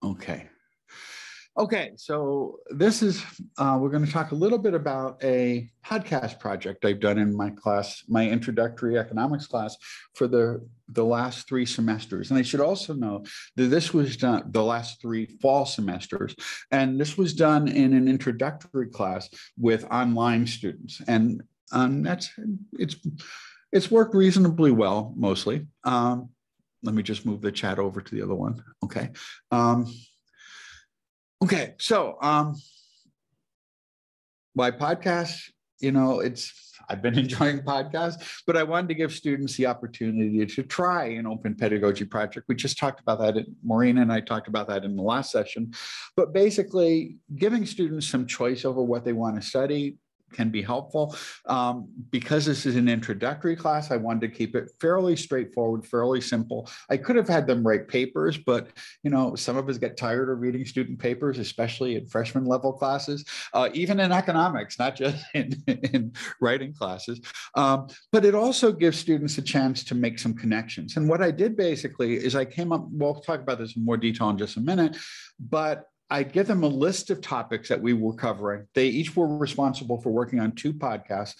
Okay. Okay, so this is, we're going to talk a little bit about a podcast project I've done in my class, my introductory economics class for the last 3 semesters. And I should also know that this was done the last 3 fall semesters. And this was done in an introductory class with online students. And it's worked reasonably well, mostly. Let me just move the chat over to the other one. Okay. Okay, so my podcast, I've been enjoying podcasts, but I wanted to give students the opportunity to try an open pedagogy project. We just talked about that, Maureen and I talked about that in the last session, but basically giving students some choice over what they want to study can be helpful. Because this is an introductory class, I wanted to keep it fairly straightforward, fairly simple. I could have had them write papers, but some of us get tired of reading student papers, especially in freshman level classes, even in economics, not just in writing classes. But it also gives students a chance to make some connections. And what I did basically is I came up, we'll talk about this in more detail in just a minute, but I'd give them a list of topics that we were covering. They each were responsible for working on 2 podcasts.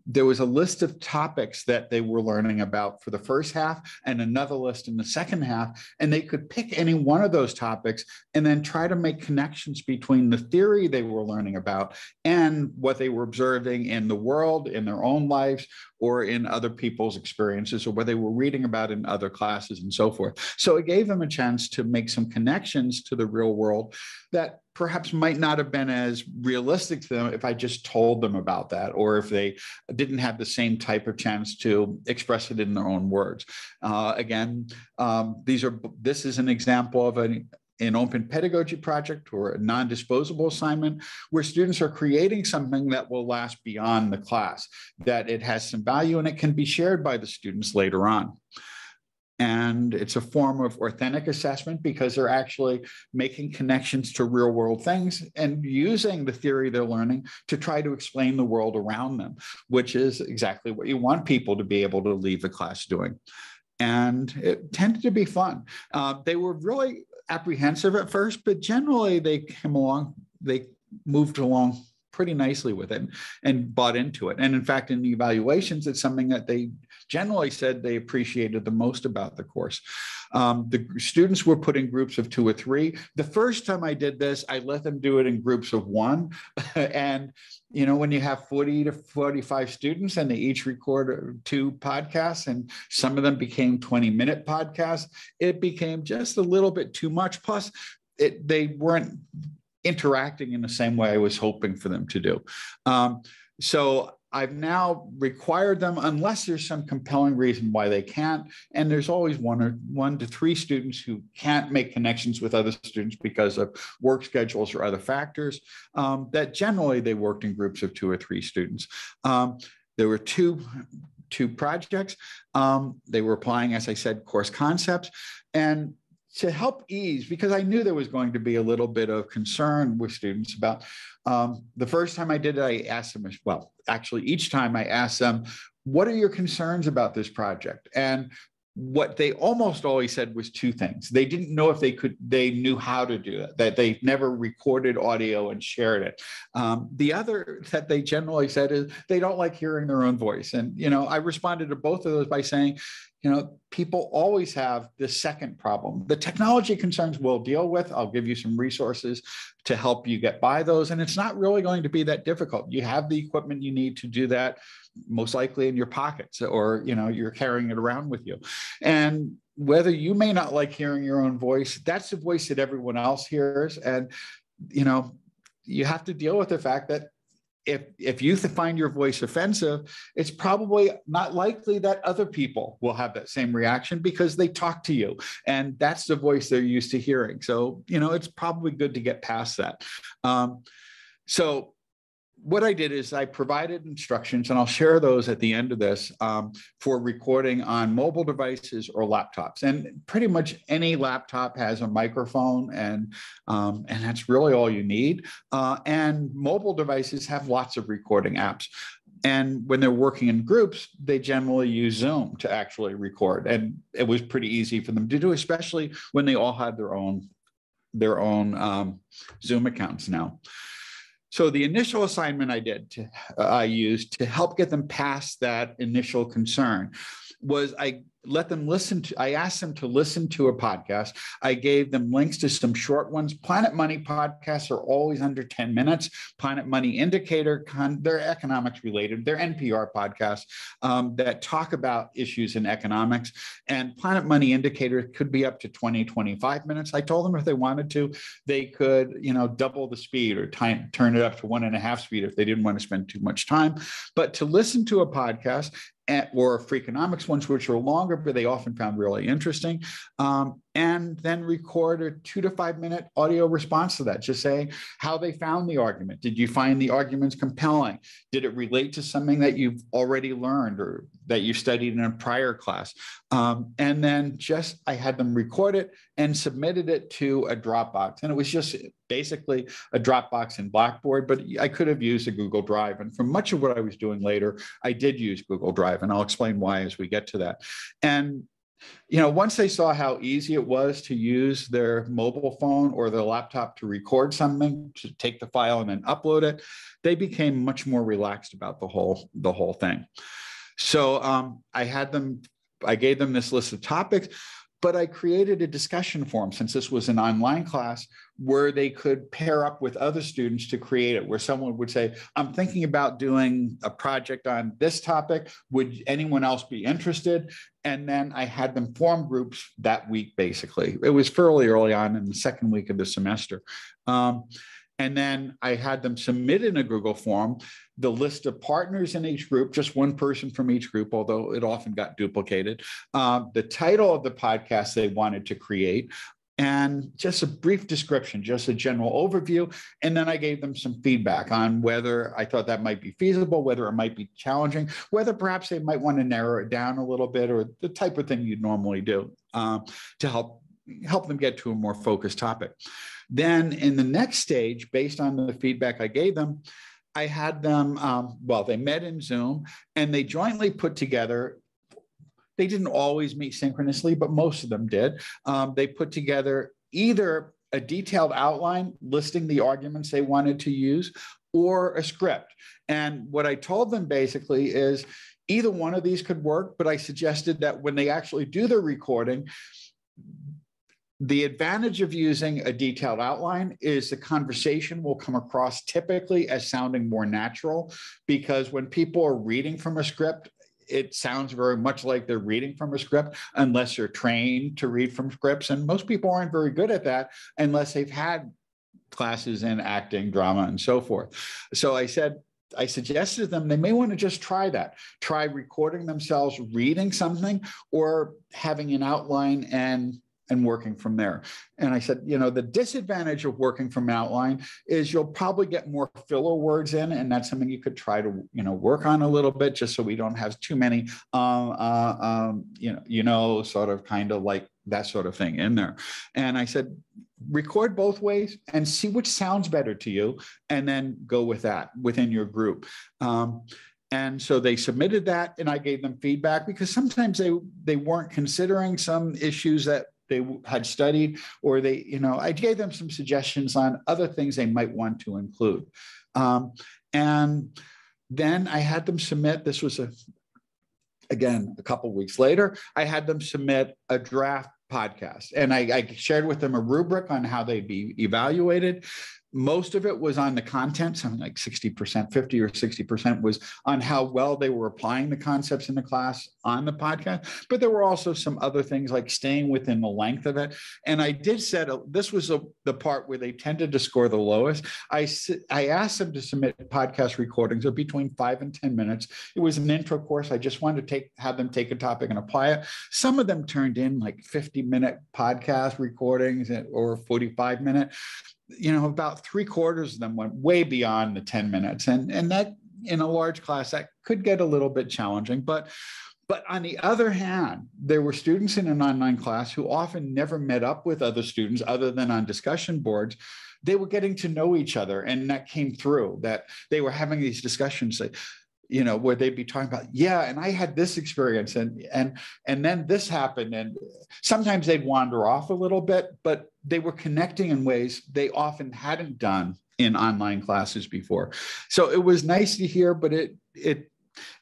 There was a list of topics that they were learning about for the first half and another list in the second half. And they could pick any one of those topics and then try to make connections between the theory they were learning about and what they were observing in the world, in their own lives, or in other people's experiences, or what they were reading about in other classes and so forth. So it gave them a chance to make some connections to the real world that perhaps might not have been as realistic to them if I just told them about that, or if they didn't have the same type of chance to express it in their own words. This is an example of an open pedagogy project or a non-disposable assignment where students are creating something that will last beyond the class, that it has some value and it can be shared by the students later on. And it's a form of authentic assessment because they're actually making connections to real world things and using the theory they're learning to try to explain the world around them, which is exactly what you want people to be able to leave the class doing. And it tended to be fun. They were really apprehensive at first, but generally they moved along pretty nicely with it and bought into it. And in fact, in the evaluations, it's something that they generally said they appreciated the most about the course. The students were put in groups of 2 or 3. The first time I did this, I let them do it in groups of 1. And when you have 40 to 45 students and they each record 2 podcasts and some of them became 20-minute podcasts, it became just a little bit too much. Plus, they weren't interacting in the same way I was hoping for them to do. So I've now required them, unless there's some compelling reason why they can't, and there's always 1 to 3 students who can't make connections with other students because of work schedules or other factors, that generally they worked in groups of 2 or 3 students. There were two projects. They were applying, as I said, course concepts. And to help ease, because I knew there was going to be a little bit of concern with students about the first time I did it, I asked them, well, actually each time I asked them, what are your concerns about this project? And what they almost always said was 2 things. They didn't know if they knew how to do it, that they never recorded audio and shared it. The other that they generally said is they don't like hearing their own voice. And, I responded to both of those by saying, people always have this second problem. The technology concerns we'll deal with. I'll give you some resources to help you get by those. And it's not really going to be that difficult. You have the equipment you need to do that, most likely in your pockets, or, you're carrying it around with you. And whether you may not like hearing your own voice, that's the voice that everyone else hears. And, you have to deal with the fact that if you find your voice offensive, it's probably not likely that other people will have that same reaction because they talk to you and that's the voice they're used to hearing. So, it's probably good to get past that. So what I did is I provided instructions, and I'll share those at the end of this, for recording on mobile devices or laptops. And pretty much any laptop has a microphone, and that's really all you need. And mobile devices have lots of recording apps. And when they're working in groups, they generally use Zoom to actually record. And it was pretty easy for them to do, especially when they all had their own their own Zoom accounts now. So the initial assignment I used to help get them past that initial concern was I asked them to listen to a podcast. I gave them links to some short ones. Planet Money podcasts are always under 10 minutes. Planet Money Indicator, they're economics related. They're NPR podcasts that talk about issues in economics. And Planet Money Indicator could be up to 20, 25 minutes. I told them if they wanted to, they could, double the speed or turn it up to 1.5 speed if they didn't want to spend too much time. But to listen to a podcast, or Freakonomics ones, which are longer, but they often found really interesting, and then record a 2 to 5 minute audio response to that, just saying how they found the argument. Did you find the arguments compelling? Did it relate to something that you've already learned or that you studied in a prior class? And then I had them record it and submitted it to a Dropbox. And it was just basically a Dropbox in Blackboard, but I could have used a Google Drive. And for much of what I was doing later, I did use Google Drive, and I'll explain why as we get to that. And once they saw how easy it was to use their mobile phone or their laptop to record something, to take the file and then upload it, they became much more relaxed about the whole thing. So I gave them this list of topics, but I created a discussion forum, since this was an online class, where they could pair up with other students to create it, where someone would say, I'm thinking about doing a project on this topic. Would anyone else be interested? And then I had them form groups that week, basically. It was fairly early on in the second week of the semester. And then I had them submit in a Google form the list of partners in each group, just one person from each group, although it often got duplicated, the title of the podcast they wanted to create, and just a brief description, just a general overview. And then I gave them some feedback on whether I thought that might be feasible, whether it might be challenging, whether perhaps they might want to narrow it down a little bit, or the type of thing you'd normally do to help them get to a more focused topic. Then in the next stage, based on the feedback I gave them, I had them, they met in Zoom, and they jointly put together, they didn't always meet synchronously, but most of them did. They put together either a detailed outline listing the arguments they wanted to use, or a script. And what I told them basically is either one of these could work, but I suggested that when they actually do the recording, the advantage of using a detailed outline is the conversation will come across typically as sounding more natural, because when people are reading from a script, it sounds very much like they're reading from a script unless you're trained to read from scripts. And most people aren't very good at that unless they've had classes in acting, drama, and so forth. So I suggested to them they may want to just try that. Try recording themselves reading something, or having an outline and working from there. And I said, the disadvantage of working from outline is you'll probably get more filler words in, and that's something you could try to, work on a little bit, just so we don't have too many, sort of kind of like that sort of thing in there. And I said, record both ways and see which sounds better to you, and then go with that within your group. And so they submitted that, and I gave them feedback, because sometimes they weren't considering some issues that they had studied, or I gave them some suggestions on other things they might want to include. And then I had them submit, this was again, a couple of weeks later, I had them submit a draft podcast, and I shared with them a rubric on how they'd be evaluated. Most of it was on the content, something like 60%, 50 or 60% was on how well they were applying the concepts in the class on the podcast. But there were also some other things like staying within the length of it. And I did set, this was the part where they tended to score the lowest. I asked them to submit podcast recordings of between 5 and 10 minutes. It was an intro course. I just wanted to have them take a topic and apply it. Some of them turned in like 50-minute podcast recordings or 45-minute. About 3/4 of them went way beyond the 10 minutes. And that, in a large class, that could get a little bit challenging. But on the other hand, there were students in an online class who often never met up with other students other than on discussion boards. They were getting to know each other, and that came through, that they were having these discussions where they'd be talking about, and I had this experience, and then this happened. And sometimes they'd wander off a little bit, but they were connecting in ways they often hadn't done in online classes before. So it was nice to hear, but it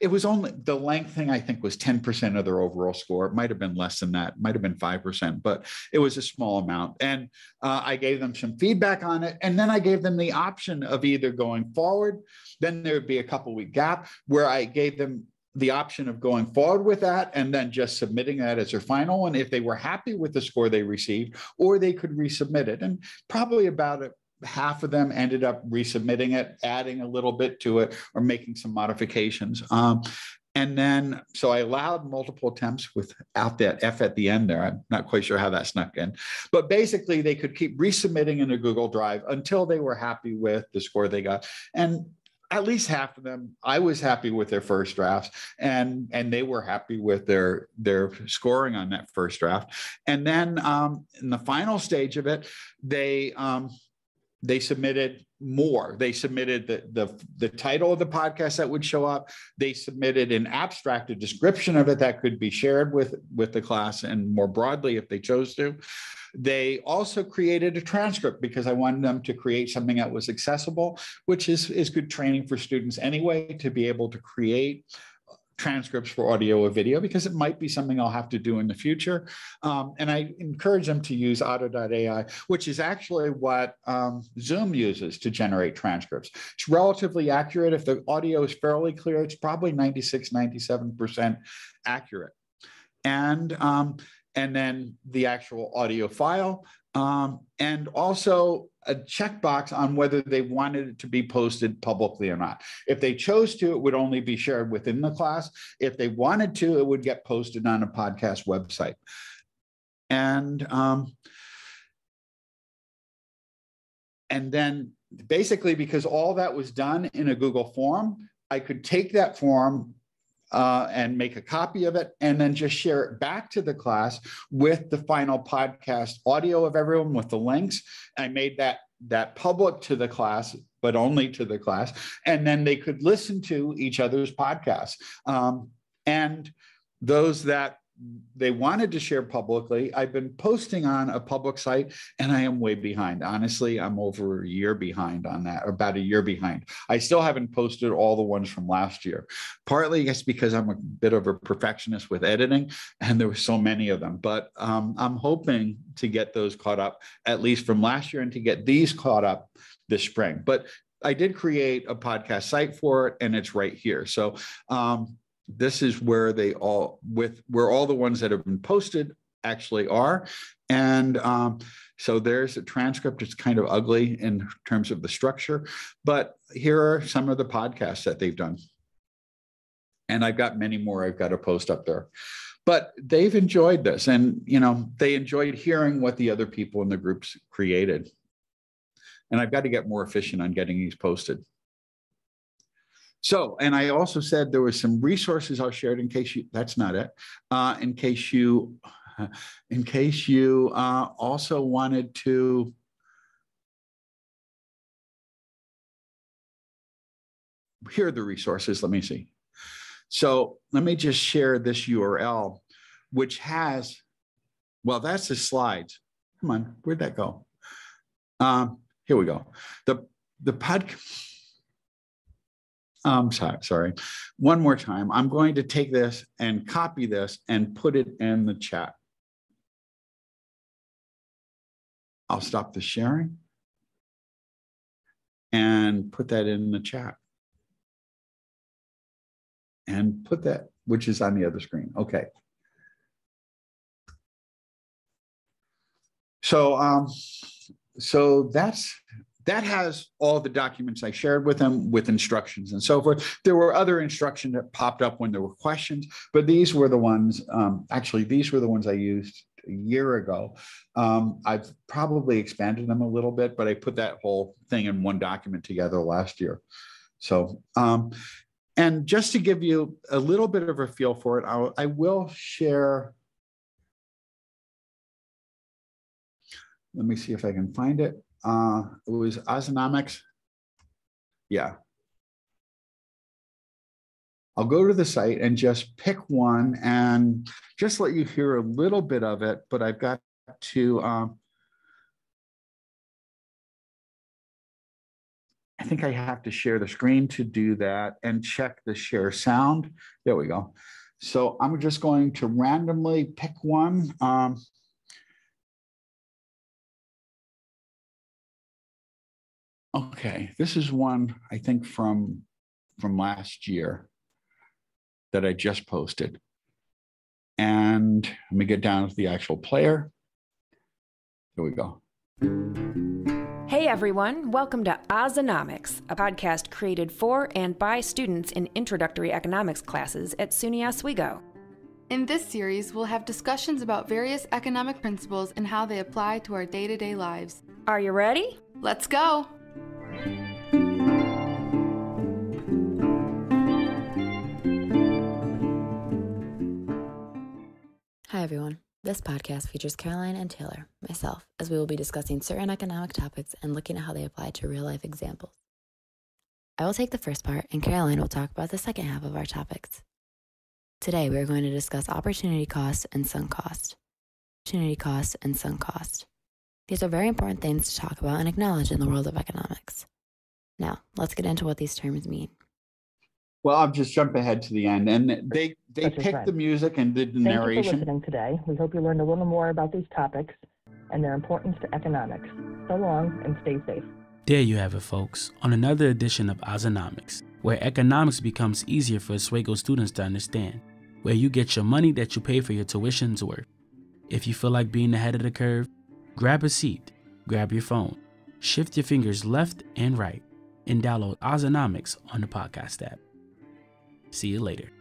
was only the length thing, I think, was 10% of their overall score. It might have been less than that, might have been 5%, but it was a small amount. And I gave them some feedback on it. And then I gave them the option of either going forward, then there would be a couple-week gap where I gave them the option of going forward with that and then just submitting that as their final one if they were happy with the score they received, or they could resubmit it. And probably about half of them ended up resubmitting it, adding a little bit to it, or making some modifications. And then, so I allowed multiple attempts without that F at the end there. I'm not quite sure how that snuck in. But basically, they could keep resubmitting in a Google Drive until they were happy with the score they got. And at least half of them, I was happy with their first drafts, and they were happy with their scoring on that first draft. And then in the final stage of it, they submitted more. They submitted the title of the podcast that would show up. They submitted an abstract, a description of it that could be shared with the class and more broadly if they chose to. They also created a transcript because I wanted them to create something that was accessible, which is good training for students anyway, to be able to create transcripts for audio or video, because it might be something I'll have to do in the future. And I encourage them to use Auto.ai, which is actually what Zoom uses to generate transcripts. It's relatively accurate. If the audio is fairly clear, it's probably 96, 97% accurate. And then the actual audio file, and also a checkbox on whether they wanted it to be posted publicly or not. If they chose to, it would only be shared within the class. If they wanted to, it would get posted on a podcast website. And then basically, because all that was done in a Google form, I could take that form and make a copy of it, and then just share it back to the class with the final podcast audio of everyone with the links. I made that public to the class, but only to the class, and then they could listen to each other's podcasts. And those that they wanted to share publicly, I've been posting on a public site, and I am way behind. Honestly, I'm over a year behind on that, or about a year behind. I still haven't posted all the ones from last year. Partly, I guess, because I'm a bit of a perfectionist with editing, and there were so many of them. But I'm hoping to get those caught up, at least from last year, and to get these caught up this spring. But I did create a podcast site for it, and it's right here. So this is where where all the ones that have been posted actually are. And so there's a transcript. It's kind of ugly in terms of the structure, but here are some of the podcasts that they've done. And I've got many more I've got to post up there. But they've enjoyed this, and they enjoyed hearing what the other people in the groups created. And I've got to get more efficient on getting these posted. So, and I also said there was some resources I'll share in case you, that's not it, in case you also wanted to, here are the resources, let me see. So let me just share this URL, which has, well, that's the slides. Come on, where'd that go? Here we go. The podcast. Sorry. One more time. I'm going to take this and copy this and put it in the chat. I'll stop the sharing and put that in the chat. And put that, which is on the other screen. Okay. So, so that has all the documents I shared with them with instructions and so forth. There were other instructions that popped up when there were questions, but these were the ones, actually, these were the ones I used a year ago. I've probably expanded them a little bit, but I put that whole thing in one document together last year. So, and just to give you a little bit of a feel for it, I will share. Let me see if I can find it. It was Ozonomics. Yeah. I'll go to the site and just pick one and just let you hear a little bit of it, but I've got to I think I have to share the screen to do that and check the share sound. There we go. So I'm just going to randomly pick one. Okay, this is one I think from last year that I just posted. And let me get down to the actual player. Here we go. Hey everyone, welcome to Ozonomics, a podcast created for and by students in introductory economics classes at SUNY Oswego. In this series, we'll have discussions about various economic principles and how they apply to our day-to-day lives. Are you ready? Let's go! Hi everyone. This podcast features Caroline and Taylor, myself, as we will be discussing certain economic topics and looking at how they apply to real-life examples. I will take the first part, and Caroline will talk about the second half of our topics. Today, we are going to discuss opportunity cost and sunk cost. Opportunity cost and sunk cost. These are very important things to talk about and acknowledge in the world of economics. Now, let's get into what these terms mean. Well, I'll just jump ahead to the end. And they picked the music and did the narration. Thank you for listening today. We hope you learned a little more about these topics and their importance to economics. So long and stay safe. There you have it, folks, on another edition of Ozonomics, where economics becomes easier for Oswego students to understand, where you get your money that you pay for your tuition's worth. If you feel like being ahead of the curve, grab a seat, grab your phone, shift your fingers left and right, and download Ozonomics on the podcast app. See you later.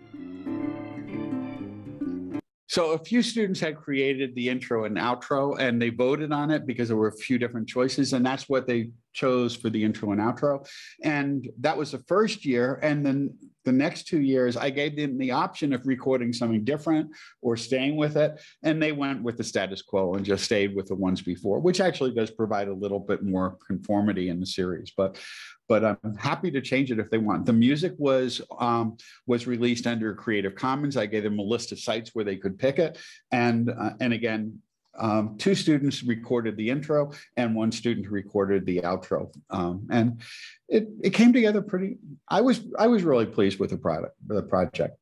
So a few students had created the intro and outro, and they voted on it because there were a few different choices, and that's what they chose for the intro and outro. And that was the first year. And then the next 2 years, I gave them the option of recording something different or staying with it. And they went with the status quo and just stayed with the ones before, which actually does provide a little bit more conformity in the series. But I'm happy to change it if they want. The music was released under Creative Commons. I gave them a list of sites where they could pick it. And again, 2 students recorded the intro and 1 student recorded the outro. And it came together pretty, I was really pleased with the project.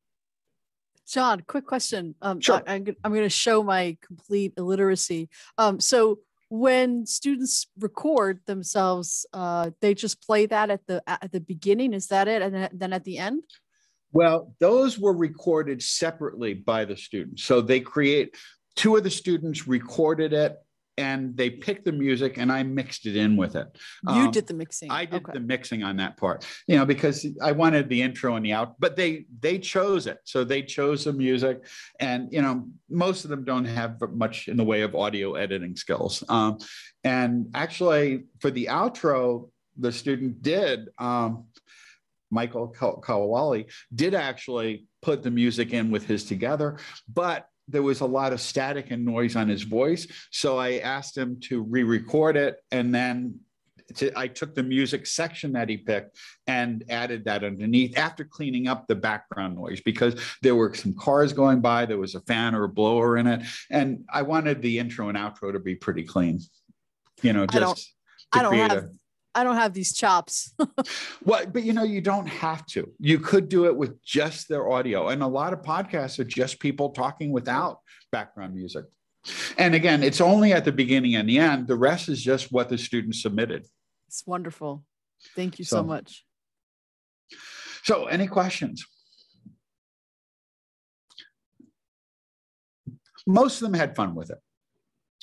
John, quick question. Sure. I'm going to show my complete illiteracy. So when students record themselves, they just play that at the beginning. Is that it? And then at the end? Well, those were recorded separately by the students. So they 2 of the students recorded it and they picked the music and I mixed it in with it. You did the mixing. I did the mixing on that part, because I wanted the intro and the out, but they chose it. So they chose the music and, most of them don't have much in the way of audio editing skills. And actually for the outro, the student did, Michael Kawawali did actually put the music in with his together, but there was a lot of static and noise on his voice. So I asked him to re-record it. And then I took the music section that he picked and added that underneath after cleaning up the background noise, because there were some cars going by, there was a fan or a blower in it. And I wanted the intro and outro to be pretty clean, I don't have these chops. Well, but you don't have to. You could do it with just their audio. And a lot of podcasts are just people talking without background music. And again, it's only at the beginning and the end. The rest is just what the students submitted. It's wonderful. Thank you so much. So any questions? Most of them had fun with it.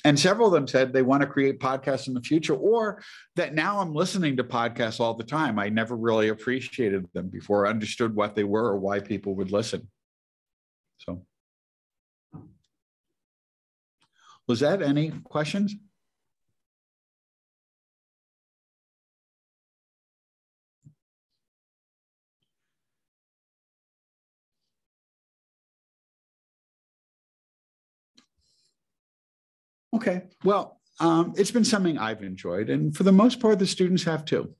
And several of them said they want to create podcasts in the future, or that now I'm listening to podcasts all the time. I never really appreciated them before, understood what they were or why people would listen. So, Lizette, any questions? Okay, well, it's been something I've enjoyed, and for the most part, the students have too.